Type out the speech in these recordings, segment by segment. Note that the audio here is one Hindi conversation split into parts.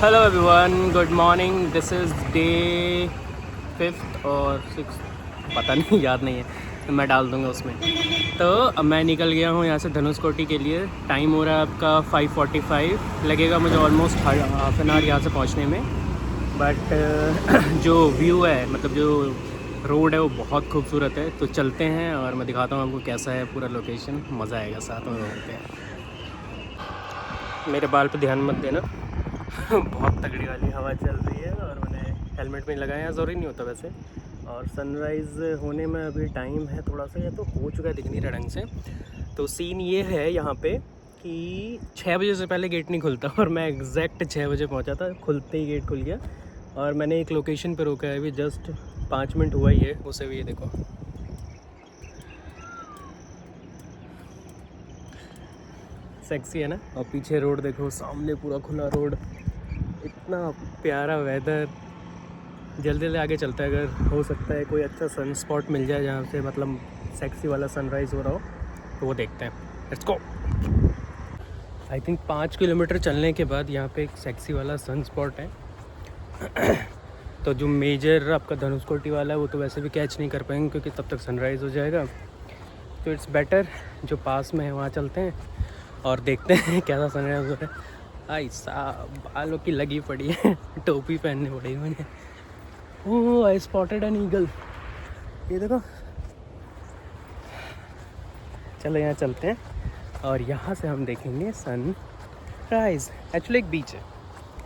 Hello everyone, good morning. This is day 5th और 6th, पता नहीं, याद नहीं है, तो मैं डाल दूँगा उसमें। तो अब मैं निकल गया हूँ यहाँ से धनुषकोटी के लिए। टाइम हो रहा है आपका 5:45, लगेगा मुझे ऑलमोस्ट हाफ एन आवर यहाँ से पहुँचने में। बट जो व्यू है, मतलब जो रोड है, वो बहुत खूबसूरत है। तो चलते हैं और मैं दिखाता हूँ आपको कैसा है पूरा लोकेशन। मज़ा आएगा, साथ में घूमते हैं। मेरे बाल पे ध्यान मत देना। बहुत तगड़ी वाली हवा चल रही है और मैंने हेलमेट में लगाया है, ज़रूरी नहीं होता वैसे। और सनराइज़ होने में अभी टाइम है थोड़ा सा, या तो हो चुका है, दिख नहीं रहा ढंग से। तो सीन ये है यहाँ पे कि 6 बजे से पहले गेट नहीं खुलता, और मैं एग्जैक्ट 6 बजे पहुँचा था। खुलते ही गेट खुल गया और मैंने एक लोकेशन पे रोका है। अभी जस्ट 5 मिनट हुआ ही है उसे भी। ये देखो, सेक्सी है ना। और पीछे रोड देखो, सामने पूरा खुला रोड, इतना प्यारा वेदर। जल्दी जल्दी आगे चलता है, अगर हो सकता है कोई अच्छा सन स्पॉट मिल जाए जहाँ से मतलब सेक्सी वाला सनराइज़ हो रहा हो, तो वो देखते हैं। Let's go. I think 5 kilometre चलने के बाद यहाँ पे एक सेक्सी वाला सन स्पॉट है। तो जो मेजर आपका धनुषकोटी वाला है वो तो वैसे भी कैच नहीं कर पाएंगे, क्योंकि तब तक सनराइज़ हो जाएगा। तो इट्स बेटर जो पास में है वहाँ चलते हैं और देखते हैं कैसा सनराइज़ हो रहा है। भाई साहब, बालों की लगी पड़ी है, टोपी पहननी पड़ी मैंने। ओह, आई स्पॉटेड एन ईगल। ये देखो। चलो यहाँ चलते हैं और यहाँ से हम देखेंगे सनराइज़। एक्चुअली एक बीच है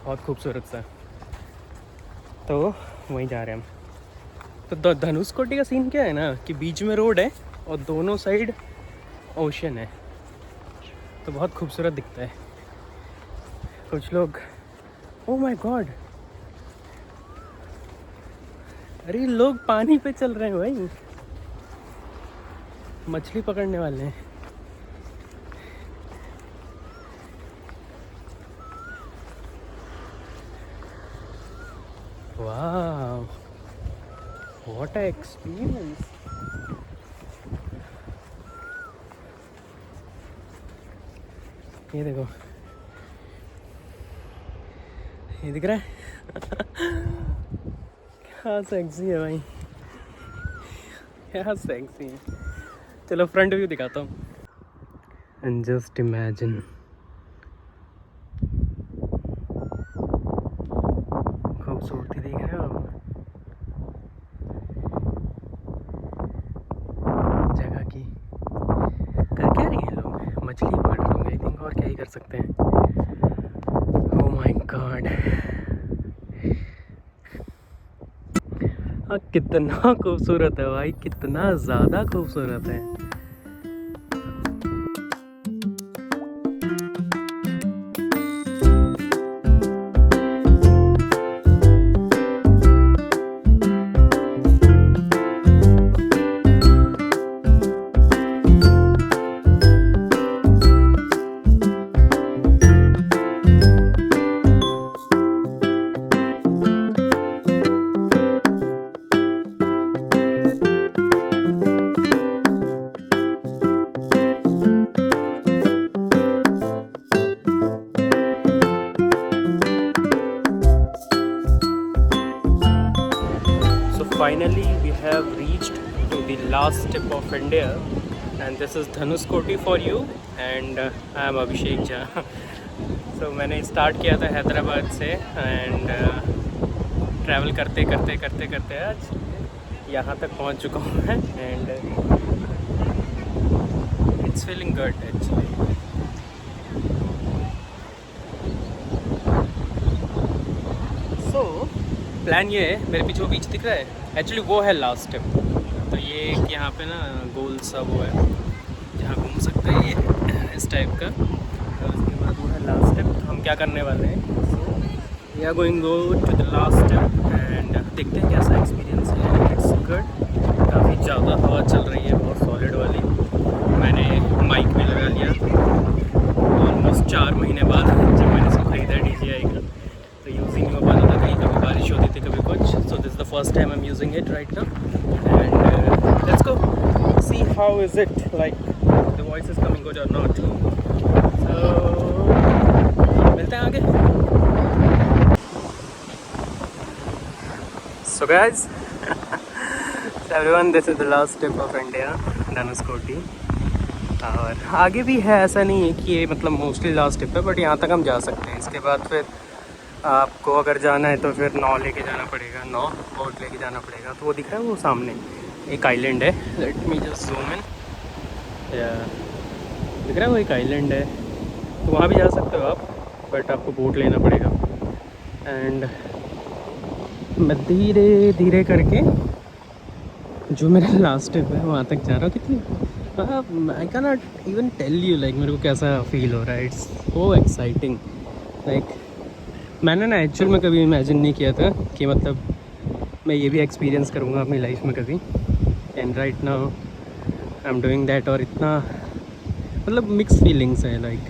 बहुत खूबसूरत सा, तो वहीं जा रहे हैं हम। तो धनुषकोटी का सीन क्या है ना, कि बीच में रोड है और दोनों साइड ओशन है, तो बहुत खूबसूरत दिखता है। कुछ लोग, ओह माय गॉड, अरे लोग पानी पे चल रहे हैं भाई, मछली पकड़ने वाले हैं। वाह, व्हाट अ एक्सपीरियंस। ये देखो, ये दिख रहा है। क्या सेक्सी है भाई, क्या सेक्सी है। चलो फ्रंट व्यू दिखाता हूँ। एंड जस्ट इमेजिन, खूबसूरती देख रहे हो आप जगह की। कर क्या रही हैं लोग, मछली पकड़ रहे होंगे आई थिंक, और क्या ही कर सकते हैं। ओह माय गॉड, हाँ कितना खूबसूरत है भाई, कितना ज़्यादा खूबसूरत है। Finally, we have reached to the last tip of India, and this is Dhanushkoti for you. And I am Abhishek Jha. So मैंने स्टार्ट किया था हैदराबाद से, एंड ट्रैवल करते करते करते करते आज यहाँ तक पहुँच चुका हूँ मैं, and it's feeling good actually. So plan ये है, मेरे पीछे वो बीच दिख रहा है, एक्चुअली वो है लास्ट स्टेप। तो ये एक यहाँ पे ना गोल सा वो है जहाँ घूम सकते हैं, ये इस टाइप का। और उसके बाद वो है लास्ट स्टेप। तो हम क्या करने वाले हैं, we are going go to the last step, and देखते हैं कैसा एक्सपीरियंस है। इट्स गुड, काफ़ी ज़्यादा हवा चल रही है, बहुत सॉलिड वाली। मैंने माइक भी लगा लिया ऑलमोस्ट 4 महीने बाद, जब मैंने इसको खरीदा DJI का। तो यूज़ ही नहीं हो पाता था, कहीं कभी बारिश होती थी, कभी कुछ। सो this is the first time I am using it right now, and let's go see how is it, like the voice is coming good और नॉट। सो मिलते हैं आगे। So guys, everyone, this is the last trip of India, Dhanushkodi. और आगे भी है, ऐसा नहीं है कि ये मतलब मोस्टली लास्ट ट्रिप है, बट यहाँ तक हम जा सकते हैं। इसके बाद फिर आपको अगर जाना है तो फिर 9 लेके जाना पड़ेगा, 9 बोट लेके जाना पड़ेगा। तो वो दिख रहा है वो सामने एक आइलैंड है, let me just zoom in. दिख रहा है वो एक आइलैंड है, तो वहाँ भी जा सकते हो आप, बट आपको बोट लेना पड़ेगा। एंड मैं धीरे धीरे करके जो मेरा लास्ट ट्रिप है वहाँ तक जा रहा हूँ। कितनी I can not even tell you like मेरे को कैसा फील हो रहा है। It's so exciting. लाइक मैंने ना एक्चुअल में कभी इमेजिन नहीं किया था कि मतलब मैं ये भी एक्सपीरियंस करूँगा अपनी लाइफ में कभी। And right now I am doing that. और इतना मतलब मिक्स फीलिंग्स है। लाइक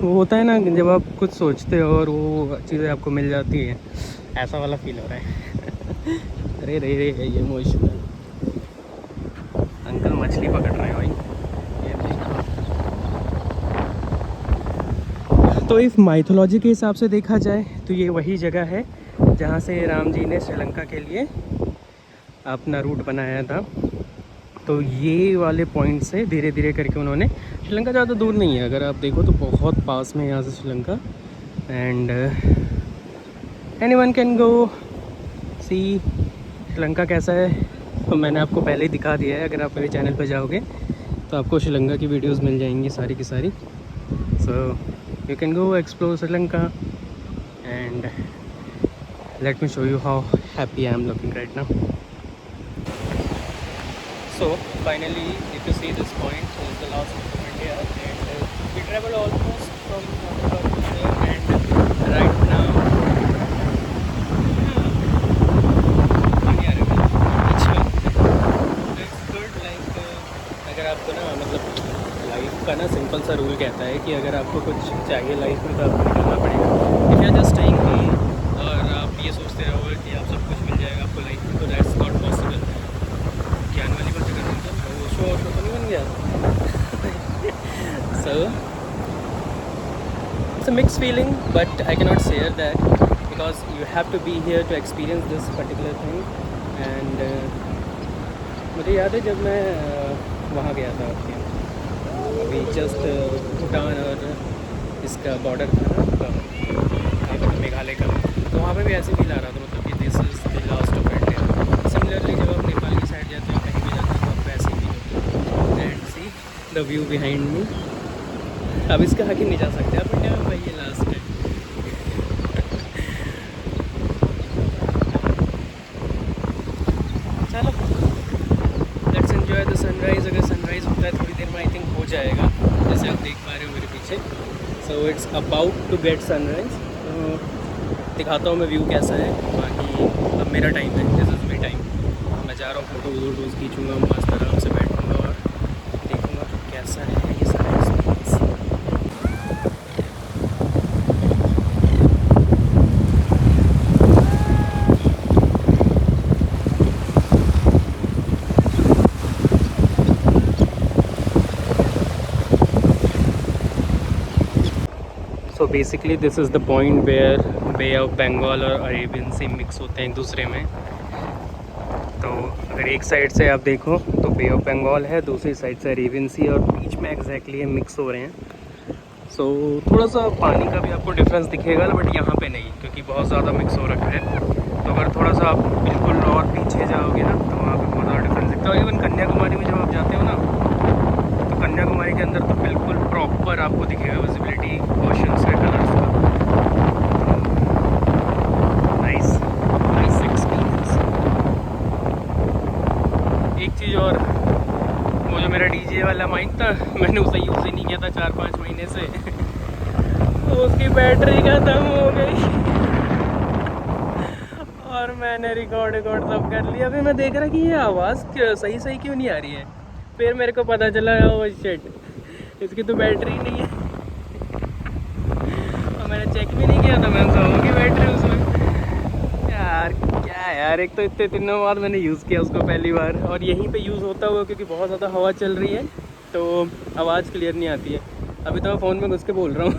वो होता है ना जब आप कुछ सोचते हो और वो चीज़ें आपको मिल जाती है, ऐसा वाला फील हो रहा है। अरे रे रे ये इमोशनल अंकल मछली पकड़ रहे हैं भाई। तो इस माइथोलॉजी के हिसाब से देखा जाए तो ये वही जगह है जहाँ से राम जी ने श्रीलंका के लिए अपना रूट बनाया था। तो ये वाले पॉइंट से धीरे धीरे करके उन्होंने, श्रीलंका ज़्यादा दूर नहीं है अगर आप देखो तो, बहुत पास में है यहाँ से Sri Lanka. And anyone can go see Sri Lanka कैसा है। तो मैंने आपको पहले ही दिखा दिया है, अगर आप मेरे चैनल पर जाओगे तो आपको श्रीलंका की वीडियोस मिल जाएंगी सारी की सारी। So you can go explore Sri Lanka and let me show you how happy I am looking right now. So finally, if you see this point, this is the last of India, and we traveled almost from there, and right now, it's good. Like अगर आपको ना मतलब लाइफ का ना सिंपल सा रूल कहता है कि अगर आपको कुछ चाहिए लाइफ में तो आपको निकलना पड़ेगा। If you are just staying home और आप ये सोचते रहोगे कि आप सब कुछ मिल जाएगा आपको लाइफ में, तो दैट्स नॉट पॉसिबल। ज्ञान वाली बात कर रहा हूँ, शो तो नहीं बन गया। So it's a mixed feeling, but I cannot share that because you have to be here to experience this particular thing. And मुझे याद है जब मैं वहाँ गया था अभी जस्ट भूटान और इसका बॉर्डर था ना मेघालय का, तो वहाँ पे भी ऐसे फील आ रहा था मतलब कि this is the last of India. Similarly जब आप नेपाल की साइड जाते हो कहीं भी जाते हो तो आप वैसे ही फील होते हैं। And see the view behind me. अब इसके आगे नहीं जा सकते आप इंडिया में भाई, ये लास्ट है। चलो लेट्स एंजॉय द सनराइज़। अगर सनराइज़ होता है थोड़ी देर में, आई थिंक हो जाएगा, जैसे आप देख पा रहे हो मेरे पीछे। So it's about to get sunrise. दिखाता हूँ मैं व्यू कैसा है। बाकी अब मेरा टाइम है, दिस इज़ माई टाइम। मैं जा रहा हूँ, फोटो वोटोज़ खींचूँगा, मस्त आराम से बैठूँगा और देखूँगा कि कैसा है ये सारा experience. So basically this is the point where bay of Bengal और अरेबियन सी मिक्स होते हैं एक दूसरे में। तो अगर एक साइड से आप देखो तो बे ऑफ बंगाल है, दूसरी साइड से अरेबियन सी, और बीच में एग्जैक्टली ये मिक्स हो रहे हैं। सो थोड़ा सा पानी का भी आपको डिफरेंस दिखेगा, बट यहाँ पे नहीं क्योंकि बहुत ज़्यादा मिक्स हो रखा है। तो अगर थोड़ा सा आप बिल्कुल और पीछे जाओगे ना तो वहाँ पे बहुत ज़्यादा डिफरेंस दिखता है। इवन कन्याकुमारी में जब आप जाते हो ना तो कन्याकुमारी के अंदर तो बिल्कुल प्रॉपर आपको दिखेगा विजिबिलिटी ओशंस के कलर्स का। Nice nice experience. एक चीज़ और, वो जो मेरा डीजे वाला माइक था मैंने उसे यूज़ ही नहीं किया था 4-5 महीने से। तो उसकी बैटरी खत्म हो गई और मैंने रिकॉर्ड सब कर लिया। अभी मैं देख रहा कि ये आवाज़ सही क्यों नहीं आ रही है। फिर मेरे को पता चला ओ शिट, इसकी तो बैटरी नहीं है। और मैंने चेक भी नहीं किया था, मैंने तो होगी बैटरी उसमें। यार क्या यार, एक तो इतने दिनों बाद मैंने यूज़ किया उसको पहली बार, और यहीं पे यूज़ होता हुआ क्योंकि बहुत ज़्यादा हवा चल रही है तो आवाज़ क्लियर नहीं आती है। अभी तो मैं फ़ोन में घुस के बोल रहा हूँ।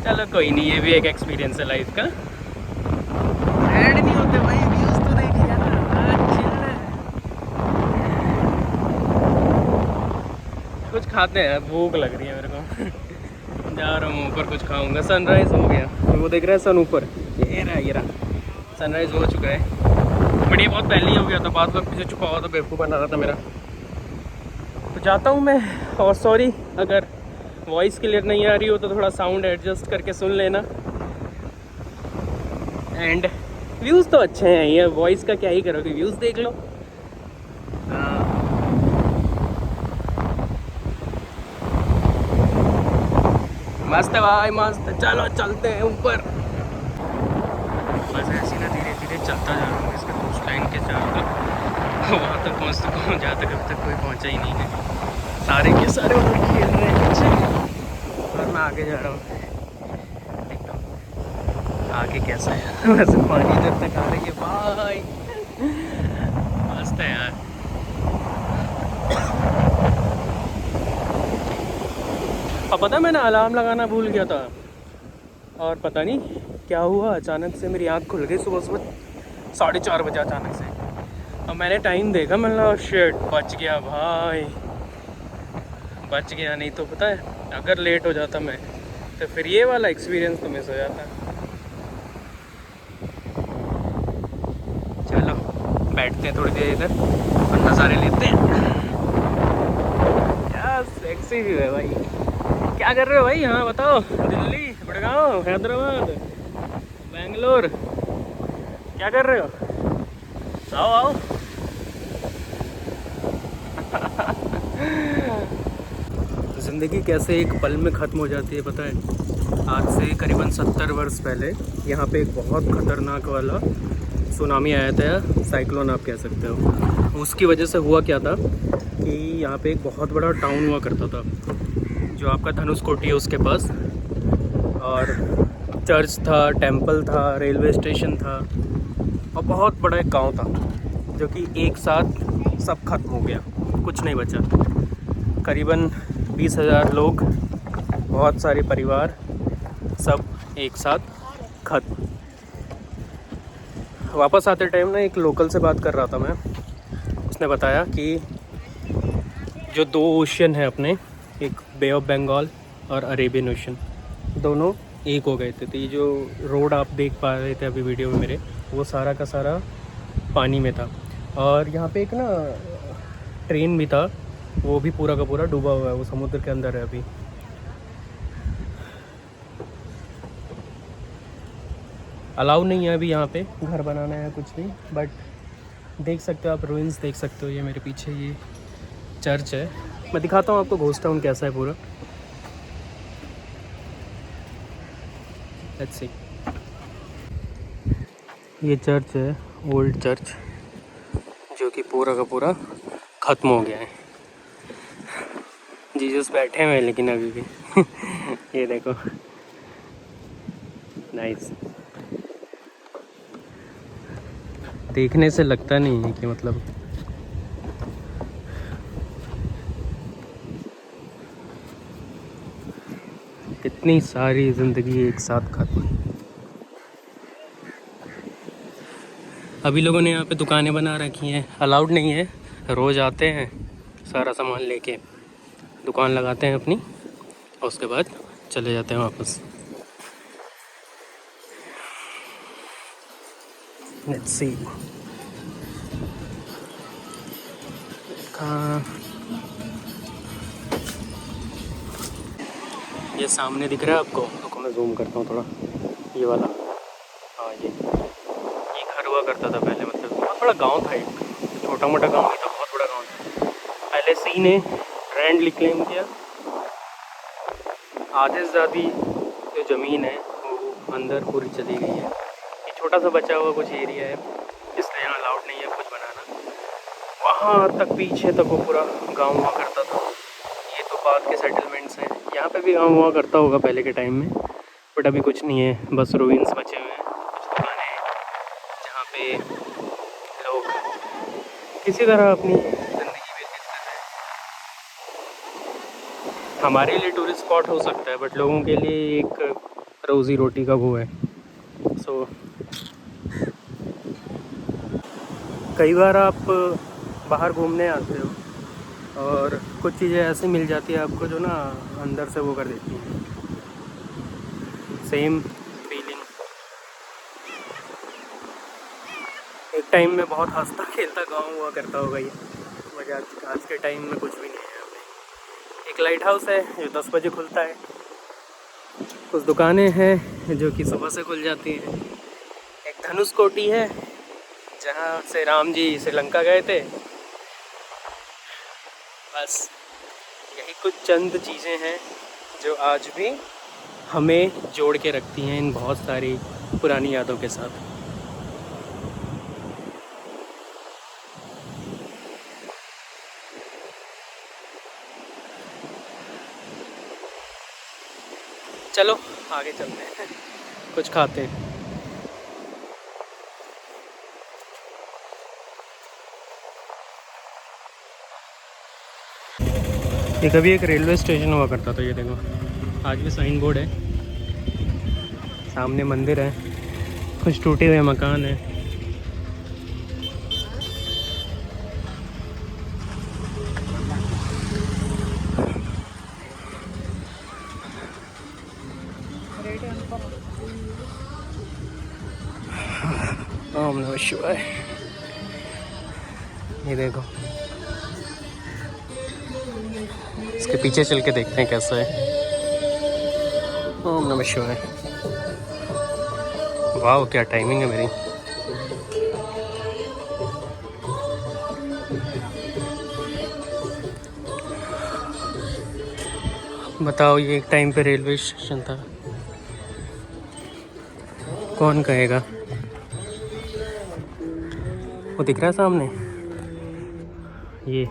चलो कोई नहीं, ये भी एक एक्सपीरियंस है लाइफ का। ऐड नहीं होते भाई, व्यूज तो देखिए यार। चिल है। कुछ खाते हैं, भूख लग रही है मेरे को। जा रहा हूँ ऊपर, कुछ खाऊंगा। सनराइज हो गया, वो देख रहा है सन ऊपर, ये रहा सनराइज हो चुका है। बट ये बहुत पहले ही हो गया था, बाद वक्त पीछे छुपा हुआ था, बेवकूफ़ बना रहा था मेरा। तो जाता हूँ मैं। और सॉरी अगर वॉइस क्लियर नहीं आ रही हो तो थोड़ा साउंड एडजस्ट करके सुन लेना। एंड व्यूज़ तो अच्छे हैं, ये वॉइस का क्या ही करोगे, व्यूज़ देख लो। मस्त है भाई, मस्त। चलो चलते हैं ऊपर। बस ऐसे ना धीरे धीरे चलता जा रहा हूँ इसके कोस्ट लाइन के चारों तक। वहाँ तक पहुँचता हूँ जहाँ तक अभी तक कोई पहुँचा ही नहीं है। सारे के सारे उधर खेल रहे हैं पीछे, और मैं आगे जा रहा हूँ। देखता हूँ आगे कैसा है। वैसे पानी इधर तक आ रही है भाई, मस्त है यार। अब पता है मैंने अलार्म लगाना भूल गया था, और पता नहीं क्या हुआ, अचानक से मेरी आँख खुल गई सुबह सुबह 4:30 बजे अचानक से। अब मैंने टाइम देखा, मैंने शिट बच गया भाई, बच गया। नहीं तो पता है अगर लेट हो जाता मैं तो फिर ये वाला एक्सपीरियंस तो मिस हो जाता। चलो बैठते हैं थोड़ी देर इधर और नज़ारे लेते हैं। क्या सेक्सी व्यू है भाई। क्या कर रहे हो भाई? हाँ बताओ। दिल्ली, गुड़गांव, हैदराबाद, बेंगलोर, क्या कर रहे हो? आओ आओ। ज़िंदगी कैसे एक पल में ख़त्म हो जाती है पता है। आज से करीबन 70 वर्ष पहले यहाँ पे एक बहुत ख़तरनाक वाला सुनामी आया था, या साइक्लोन आप कह सकते हो। उसकी वजह से हुआ क्या था कि यहाँ पे एक बहुत बड़ा टाउन हुआ करता था, जो आपका धनुषकोटी है उसके पास, और चर्च था, टेंपल था, रेलवे स्टेशन था, और बहुत बड़ा एक गांव था, जो कि एक साथ सब खत्म हो गया, कुछ नहीं बचा। करीबन 20,000 लोग, बहुत सारे परिवार, सब एक साथ खत्म। वापस आते टाइम ना एक लोकल से बात कर रहा था मैं, उसने बताया कि जो 2 ओशियन है अपने, एक बे ऑफ बंगाल और अरेबियन ओशन, दोनों एक हो गए थे। तो ये जो रोड आप देख पा रहे थे अभी वीडियो में मेरे, वो सारा का सारा पानी में था। और यहाँ पे एक ना ट्रेन भी था, वो भी पूरा का पूरा डूबा हुआ है, वो समुद्र के अंदर है अभी। अलाउ नहीं है अभी यहाँ पे घर बनाना है कुछ भी, बट देख सकते हो आप, रूइंस देख सकते हो। ये मेरे पीछे ये चर्च है, मैं दिखाता हूँ आपको घोस्ट टाउन कैसा है पूरा। लेट्स सी, ये चर्च है, ओल्ड चर्च, जो कि पूरा का पूरा ख़त्म हो गया है। जीसस बैठे हुए हैं लेकिन अभी भी। ये देखो, नाइस। देखने से लगता नहीं है कि मतलब कितनी सारी ज़िंदगी एक साथ खत्म। अभी लोगों ने यहाँ पे दुकानें बना रखी हैं, अलाउड नहीं है। रोज़ आते हैं, सारा सामान लेके दुकान लगाते हैं अपनी, और उसके बाद चले जाते हैं वापस। लेट्स सी, ये सामने दिख रहा है आपको, तो मैं जूम करता हूँ थोड़ा, ये वाला। हाँ ये घर हुआ करता था पहले, मतलब बहुत बड़ा गांव था, एक छोटा मोटा गांव नहीं था, बहुत बड़ा गांव था। पहले सी ने लैंड क्लेम किया, आधे से ज़्यादा जो ज़मीन है वो अंदर पूरी चली गई है। ये छोटा सा बचा हुआ कुछ एरिया है, इसलिए यहाँ अलाउड नहीं है कुछ बनाना। वहाँ तक पीछे तक वो पूरा गांव हुआ करता था। ये तो बाद के सेटलमेंट्स हैं, यहाँ पे भी गांव हुआ करता होगा पहले के टाइम में, बट अभी कुछ नहीं है, बस रूइंस बचे हुए हैं, कुछ दुकानें हैं जहाँ पे लोग किसी तरह अपनी ज़िंदगी व्यतीत कर रहे हैं। हमारे लिए टूरिस्ट स्पॉट हो सकता है, बट लोगों के लिए एक रोज़ी रोटी का वो है। सो कई बार आप बाहर घूमने आते हो और कुछ चीज़ें ऐसी मिल जाती है आपको जो ना अंदर से वो कर देती हैं। Same feeling. एक टाइम में बहुत हंसता खेलता गाँव हुआ करता होगा ये, मगर आज के टाइम में कुछ भी नहीं है। एक लाइट हाउस है जो 10 बजे खुलता है, कुछ दुकानें हैं जो कि सुबह से खुल जाती हैं, एक धनुष कोटी है जहाँ से राम जी श्रीलंका गए थे। बस यही कुछ चंद चीज़ें हैं जो आज भी हमें जोड़ के रखती हैं इन बहुत सारी पुरानी यादों के साथ। चलो आगे चलते हैं, कुछ खाते हैं। ये कभी एक रेलवे स्टेशन हुआ करता था, ये देखो आज भी साइन बोर्ड है, सामने मंदिर है, कुछ टूटे हुए मकान हैं। ओम नमः शिवाय। ये देखो, इसके पीछे चल के देखते हैं कैसा है। ओम नमः शिवाय। वाह क्या टाइमिंग है मेरी। बताओ, ये एक टाइम पे रेलवे स्टेशन था, कौन कहेगा। वो दिख रहा है सामने, ये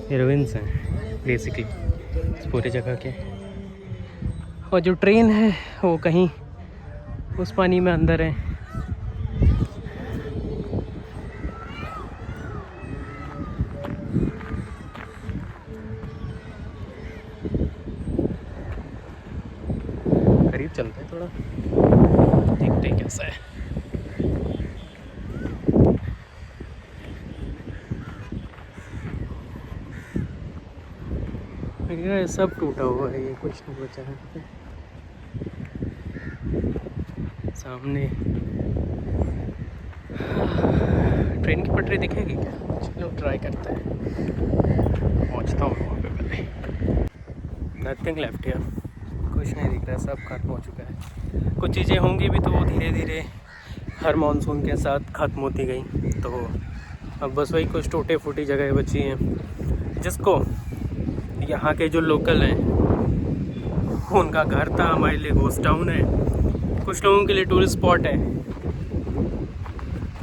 हीरोइंस हैं बेसिकली इस पूरी जगह के। और जो ट्रेन है वो कहीं उस पानी में अंदर है। करीब चलते हैं थोड़ा, देखते हैं कैसा है। ये सब टूटा हुआ है, ये कुछ नहीं बचा है। सामने ट्रेन की पटरी दिखेगी क्या? चलो ट्राई करते हैं, पहुंचता हूँ वहाँ पे पहले। नथिंग लेफ्ट हियर, कुछ नहीं दिख रहा है, सब खत्म हो चुका है। कुछ चीज़ें होंगी भी तो वो धीरे धीरे हर मानसून के साथ ख़त्म होती गई, तो अब बस वही कुछ टूटे फूटी जगह बची हैं जिसको यहाँ के जो लोकल हैं उनका घर था, हमारे लिए घोस्ट टाउन है, कुछ लोगों के लिए टूरिस्ट स्पॉट है,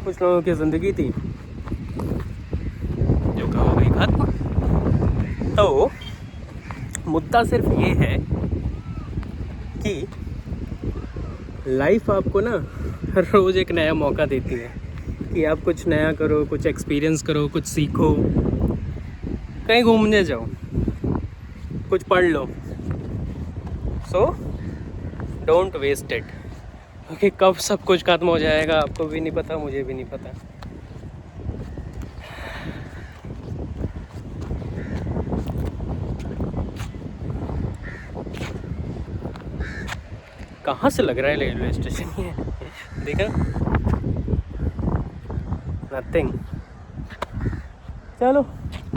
कुछ लोगों की ज़िंदगी थी जो कहाँ हो गई खत्म। तो मुद्दा सिर्फ ये है कि लाइफ आपको ना हर रोज़ एक नया मौका देती है कि आप कुछ नया करो, कुछ एक्सपीरियंस करो, कुछ सीखो, कहीं घूमने जाओ, कुछ पढ़ लो। सो डोंट वेस्ट इट, क्योंकि कब सब कुछ खत्म हो जाएगा आपको भी नहीं पता, मुझे भी नहीं पता। कहाँ से लग रहा है रेलवे स्टेशन ये, देखा नथिंग। चलो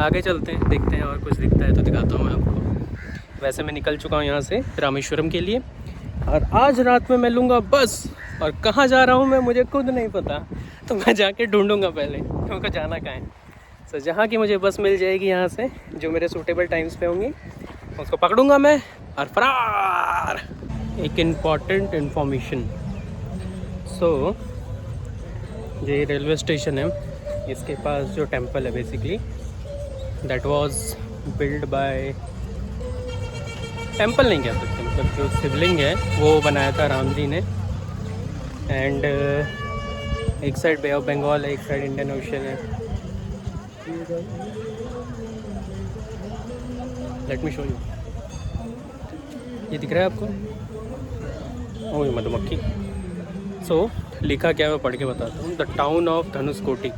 आगे चलते हैं, देखते हैं और कुछ दिखता है तो दिखाता हूँ मैं आपको। वैसे मैं निकल चुका हूँ यहाँ से रामेश्वरम के लिए, और आज रात में मैं लूँगा बस, और कहाँ जा रहा हूँ मैं मुझे खुद नहीं पता, तो मैं जाके ढूंढूंगा पहले क्योंकि जाना कहाँ है। तो जहाँ की मुझे बस मिल जाएगी यहाँ से जो मेरे सूटेबल टाइम्स पे होंगी, उसको पकड़ूंगा मैं और फरार। एक इम्पॉर्टेंट इन्फॉर्मेशन, सो ये रेलवे स्टेशन है, इसके पास जो टेम्पल है basically that was build by, temple नहीं कह सकते, मतलब जो शिवलिंग है वो बनाया था राम जी ने। एंड एक साइड बे ऑफ बंगाल है, एक साइड इंडियन ओशन है। लेट मी शो यू, ये दिख रहा है आपको, ओह मधुमक्खी। सो लिखा क्या है मैं पढ़ के बताता हूँ। The town of Dhanushkodi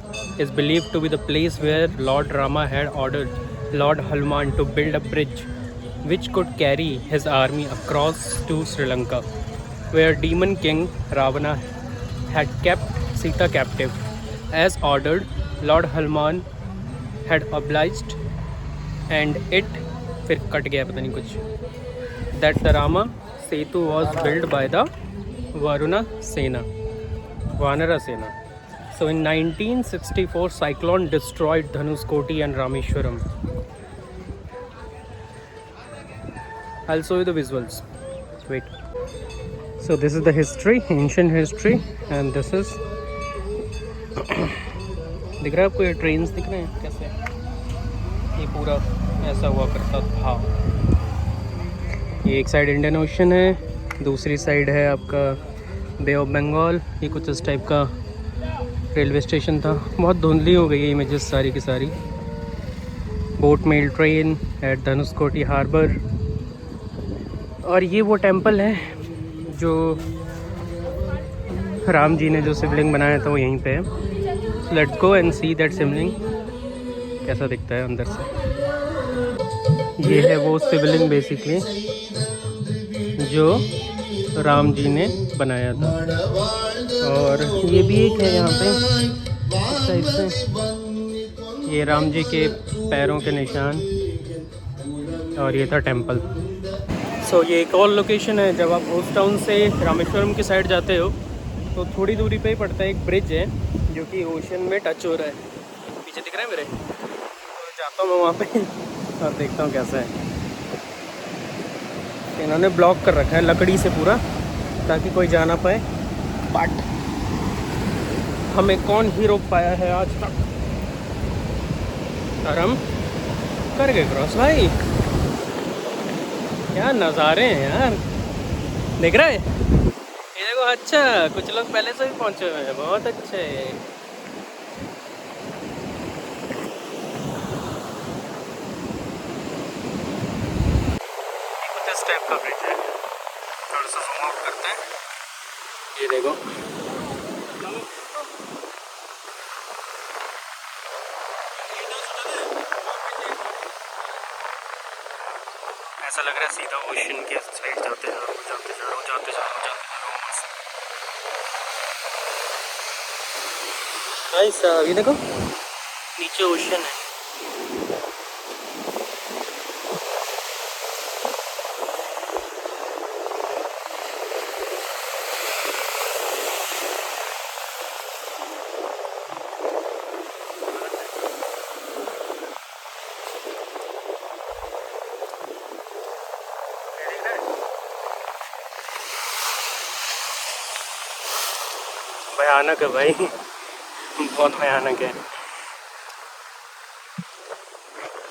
is believe to be the place where lord Rama had ordered lord Hanuman to build a bridge which could carry his army across to Sri Lanka, where demon king Ravana had kept Sita captive. As ordered, Lord Hanuman had obliged, and it फिर कट गया पता नहीं कुछ that the Rama Setu was built by the Varuna Sena, Vanara Sena. So in 1964, cyclone destroyed Dhanuskoti and Rameshwaram. I'll show you the visuals. Wait. So this is the history, ancient history, and this is दिख रहा है आपको ये ट्रेन्स दिख रहे हैं कैसे ये पूरा ऐसा हुआ करता था। ये एक साइड इंडियन ओशन है, दूसरी साइड है आपका बे ऑफ बंगाल। ये कुछ इस टाइप का रेलवे स्टेशन था। बहुत धुंधली हो गई है इमेजेस सारी की सारी। Boat mail train at Dhanushkodi harbour. और ये वो टेंपल है जो राम जी ने जो शिवलिंग बनाया था वो यहीं पे है। Let's go and see that Shivling कैसा दिखता है अंदर से। ये है वो शिवलिंग बेसिकली जो राम जी ने बनाया था। और ये भी एक है यहाँ पे इस टाइप से, ये राम जी के पैरों के निशान। और ये था टेंपल। सो ये एक और लोकेशन है। जब आप घोस्ट टाउन से रामेश्वरम की साइड जाते हो तो थोड़ी दूरी पे ही पड़ता है एक ब्रिज है जो कि ओशन में टच हो रहा है। पीछे दिख रहा है मेरे, तो जाता हूँ मैं वहाँ पे और देखता हूँ कैसा है। इन्होंने ब्लॉक कर रखा है लकड़ी से पूरा ताकि कोई जा ना पाए, बट हमें कौन ही रोक पाया है आज तक। और हम कर गए क्रॉस। भाई क्या नज़ारे हैं यार, देख रहा है ये देखो। अच्छा कुछ लोग पहले से ही पहुंचे हुए हैं, बहुत अच्छे। कुछ इस टाइप का ब्रिज है, थोड़ा सा जूम आउट करते हैं। ये देखो ऐसा लग रहा है सीधा ओशन के साइड जाते जा रहा हूँ। भाई साहब ये देखो नीचे ओशन है। भयानक है भाई, बहुत भयानक है।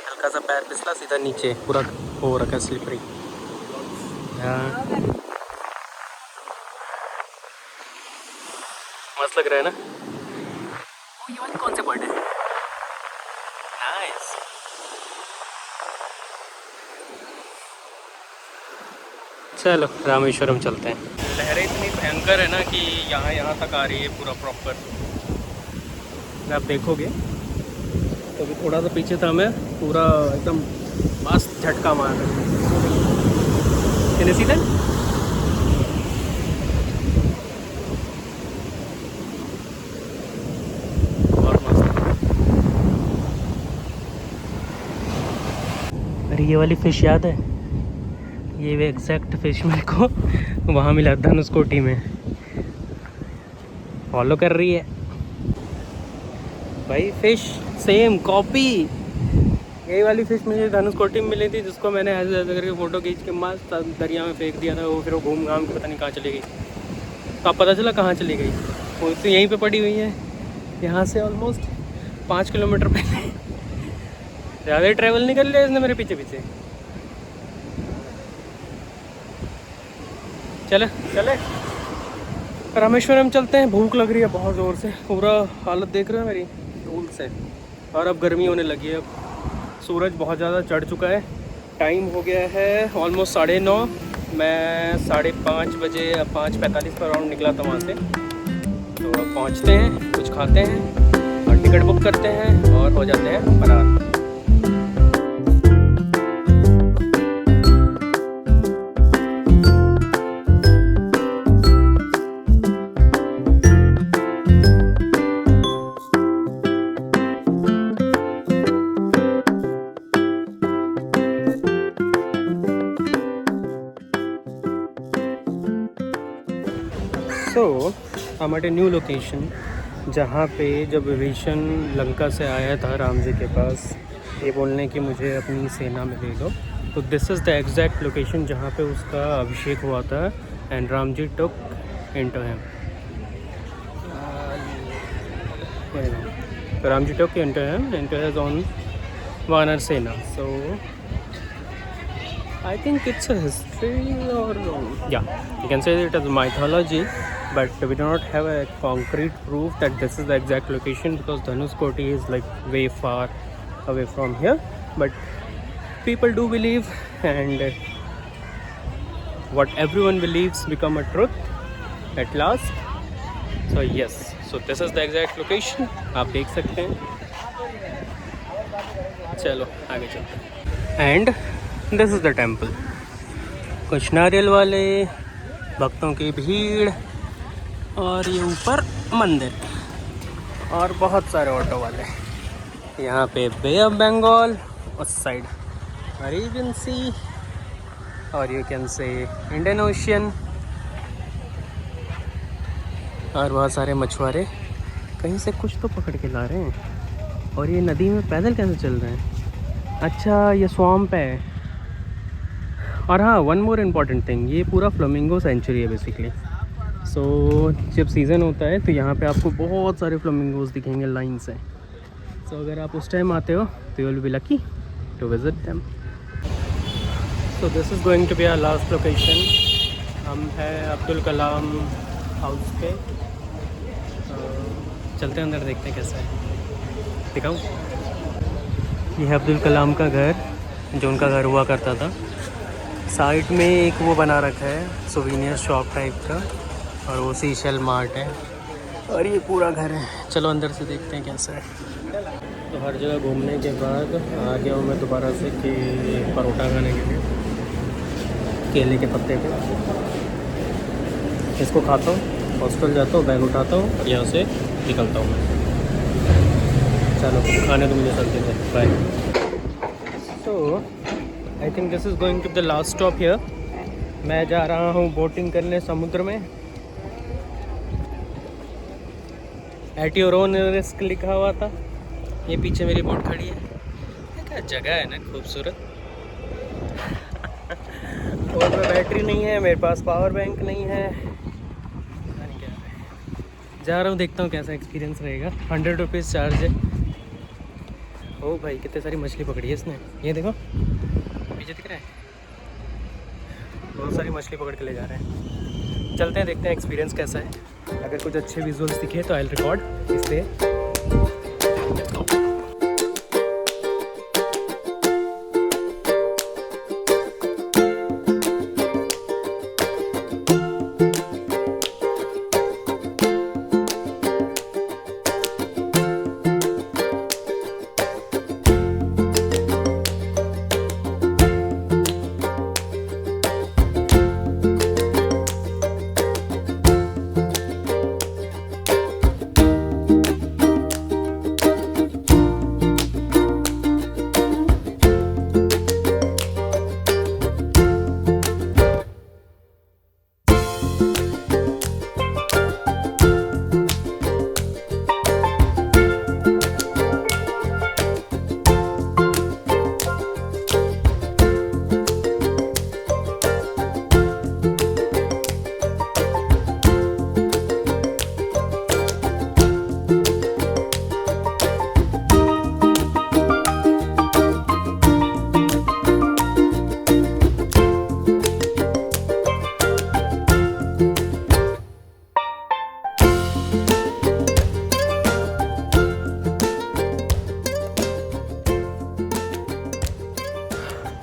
हल्का सा पैर फिसला सीधा नीचे पूरा हो रखा है स्लिपरी। हाँ मस्त लग रहा है ना। ये वाली कौन से बर्ड है? नाइस। चलो रामेश्वरम चलते हैं। लहरें इतनी भयंकर है ना कि यहाँ तक आ रही है पूरा प्रॉपर। आप देखोगे तो अभी थोड़ा सा पीछे था मैं, पूरा एकदम मस्त झटका मार रहा है सीधे। बहुत मस्त। अरे ये वाली फिश याद है, ये वे एग्जैक्ट फिश मेरे को वहाँ मिला धनुषकोटी में। फॉलो कर रही है भाई फिश, सेम कॉपी। यही वाली फिश मुझे धनुषकोटी में मिली थी, जिसको मैंने ऐसे ऐसे करके फ़ोटो खींच के मस्त दरिया में फेंक दिया था। वो फिर वो घूम घाम के पता नहीं कहाँ चली गई। तो अब पता चला कहाँ चली गई। वो तो यहीं पे पड़ी हुई है, यहाँ से ऑलमोस्ट 5 किलोमीटर पहले। ज़्यादा ही ट्रैवल नहीं कर लिया इसने मेरे पीछे पीछे। चले चले रामेश्वरम चलते हैं। भूख लग रही है बहुत ज़ोर से, पूरा हालत देख रहे हैं मेरी धूल से। और अब गर्मी होने लगी है, अब सूरज बहुत ज़्यादा चढ़ चुका है। टाइम हो गया है ऑलमोस्ट 9:30 मैं 5:30 बजे या 5:45 पर राउंड निकला था वहाँ से। तो अब पहुँचते हैं, कुछ खाते हैं और टिकट बुक करते हैं और हो जाते हैं फरार। सो I'm at a new location, जहाँ पे जब विभीषण लंका से आया था राम जी के पास ये बोलने कि मुझे अपनी सेना में ले लो, तो this is the exact location जहाँ पे उसका अभिषेक हुआ था and Ram ji took into him. Ram ji took into him into his own वानर सेना। सो I think it's a history, or yeah, you can say it as mythology, but we do not have a concrete proof that this is the exact location because Dhanuskoti is like way far away from here. But people do believe, and what everyone believes become a truth at last. So yes, so this is the exact location. आप देख सकते हैं। चलो आगे चलते हैं। And this is the temple. कुछ नारियल वाले, भक्तों की भीड़, और ये ऊपर मंदिर और बहुत सारे ऑटो वाले। यहाँ पे बे ऑफ बंगाल, उस साइड अरेबियन सी, और you can say Indian ocean, और बहुत सारे मछुआरे कहीं से कुछ तो पकड़ के ला रहे हैं। और ये नदी में पैदल कैसे चल रहे हैं? अच्छा, ये स्वैम्प है। और हाँ, वन मोर इम्पॉर्टेंट थिंग, ये पूरा फ्लेमिंगो सेंचुरी है बेसिकली। सो जब सीज़न होता है तो यहाँ पे आपको बहुत सारे फ्लेमिंगोज दिखेंगे लाइन से। सो अगर आप उस टाइम आते हो तो you will be lucky to visit them. So this is going to be our last location. हम हैं अब्दुल कलाम हाउस पे। चलते हैं अंदर, देखते हैं कैसा है। दिखाऊँ? ये है अब्दुल कलाम का घर, जो उनका घर हुआ करता था। साइड में एक वो बना रखा है सोवेनियर शॉप टाइप का, और वो सीशेल मार्ट है, और ये पूरा घर है। चलो अंदर से देखते हैं कैसा है। तो हर जगह घूमने के बाद आ गया हूँ मैं दोबारा से कि परोठा खाने के लिए, केले के पत्ते पे। इसको खाता हूँ, हॉस्टल जाता हूँ, बैग उठाता हूँ और यहाँ से निकलता हूँ मैं। चलो खाने तो मुझे चलते थे, बाय। तो I think this is going to the last stop here. मैं जा रहा हूँ बोटिंग करने समुद्र में। एट योर ओन रिस्क लिखा हुआ था। ये पीछे मेरी बोट खड़ी है। क्या जगह है ना, खूबसूरत। और में बैटरी नहीं है, मेरे पास पावर बैंक नहीं है। क्या है, जा रहा हूँ, देखता हूँ कैसा एक्सपीरियंस रहेगा। 100 रुपीज़ चार्ज है। ओ भाई, कितनी सारी मछली पकड़ी है इसने। ये देखो पीछे दिख रहा है, बहुत सारी मछली पकड़ के ले जा रहे हैं। चलते हैं, देखते हैं एक्सपीरियंस कैसा है। अगर कुछ अच्छे विजुअल्स दिखे तो आई विल रिकॉर्ड, इसलिए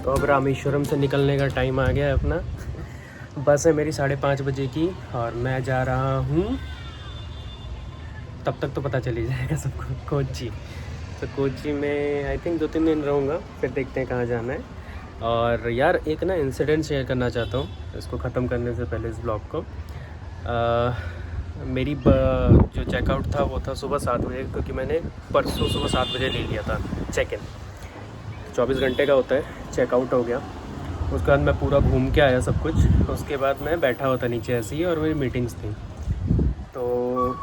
तो अब रामेश्वरम से निकलने का टाइम आ गया है अपना। बस है मेरी 5:30 बजे की और मैं जा रहा हूँ, तब तक तो पता चल ही जाएगा सबको, कोच्चि। तो कोच्चि में आई थिंक 2-3 दिन रहूँगा, फिर देखते हैं कहाँ जाना है। और यार एक ना इंसिडेंट शेयर करना चाहता हूँ इसको ख़त्म करने से पहले इस ब्लॉग को। मेरी जो चेकआउट था वो था सुबह 7 बजे, क्योंकि मैंने परसों सुबह 7 बजे ले लिया था चेक इन। 24 घंटे का होता है, चेकआउट हो गया। उसके बाद मैं पूरा घूम के आया सब कुछ। उसके बाद मैं बैठा हुआ था नीचे ऐसे ही, और मेरी मीटिंग्स थी, तो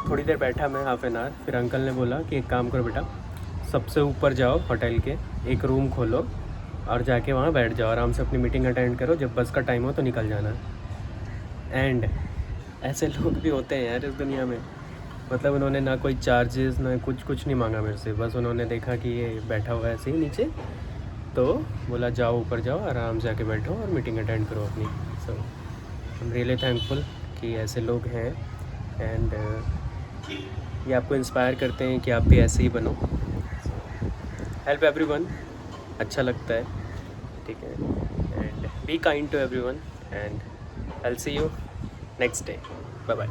थोड़ी देर बैठा मैं, हाफ एन आवर। फिर अंकल ने बोला कि एक काम करो बेटा, सबसे ऊपर जाओ होटल के, एक रूम खोलो और जाके वहाँ बैठ जाओ, आराम से अपनी मीटिंग अटेंड करो, जब बस का टाइम हो तो निकल जाना। एंड ऐसे लोग भी होते हैं यार इस दुनिया में। मतलब उन्होंने ना कोई चार्जेस ना कुछ नहीं मांगा मेरे से, बस उन्होंने देखा कि ये बैठा हुआ है ऐसे ही नीचे, तो बोला जाओ ऊपर जाओ, आराम से आके बैठो और मीटिंग अटेंड करो अपनी। सो आई एम रियली थैंकफुल कि ऐसे लोग हैं। एंड ये आपको इंस्पायर करते हैं कि आप भी ऐसे ही बनो। हेल्प एवरीवन, अच्छा लगता है, ठीक है। And be kind to everyone and I will see you next day. Bye bye.